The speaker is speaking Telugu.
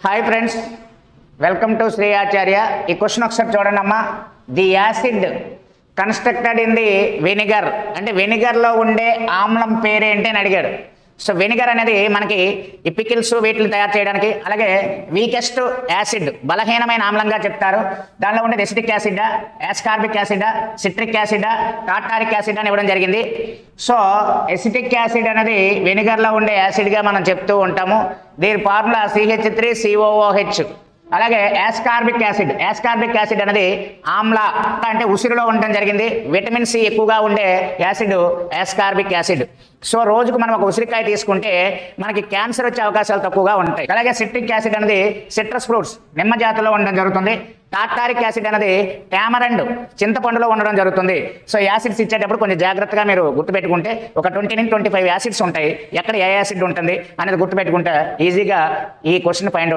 Hi friends, welcome to Shri Acharya. ఈ క్వశ్చన్ ఒకసారి చూడండి అమ్మా. The acid constructed in the vinegar అంటే వెనిగర్లో ఉండే ఆమ్లం పేరేంటి అని అడిగాడు. సో వెనిగర్ అనేది మనకి ఈ పికిల్స్ వీటిని తయారు చేయడానికి, అలాగే వీకెస్ట్ యాసిడ్ బలహీనమైన ఆమ్లంగా చెప్తారు. దానిలో ఉండే ఎసిటిక్ యాసిడా, యాస్కార్బిక్ యాసిడా, సిట్రిక్ యాసిడా, టార్టారిక్ యాసిడ్ అని ఇవ్వడం జరిగింది. సో ఎసిటిక్ యాసిడ్ అనేది వెనిగర్లో ఉండే యాసిడ్గా మనం చెప్తూ ఉంటాము. దీని ఫార్ములా CH3COOH. అలాగే యాస్కార్బిక్ యాసిడ్ అనేది ఆమ్ల అంటే ఉసిరిలో ఉండడం జరిగింది. విటమిన్ సి ఎక్కువగా ఉండే యాసిడ్ యాస్కార్బిక్ యాసిడ్. సో రోజుకు మనం ఒక ఉసిరికాయ తీసుకుంటే మనకి క్యాన్సర్ వచ్చే అవకాశాలు తక్కువగా ఉంటాయి. అలాగే సిట్రిక్ యాసిడ్ అనేది సిట్రస్ ఫ్రూట్స్ నిమ్మ జాతిలో ఉండడం జరుగుతుంది. టార్టారిక్ యాసిడ్ అనేది టామరండ్ చింతపండులో ఉండడం జరుగుతుంది. సో యాసిడ్స్ ఇచ్చేటప్పుడు కొంచెం జాగ్రత్తగా మీరు గుర్తుపెట్టుకుంటే ఒక 20 నుంచి 25 యాసిడ్స్ ఉంటాయి. ఎక్కడ ఏ యాసిడ్ ఉంటుంది అనేది గుర్తుపెట్టుకుంటే ఈజీగా ఈ క్వశ్చన్ ఫైండ్ అవుట్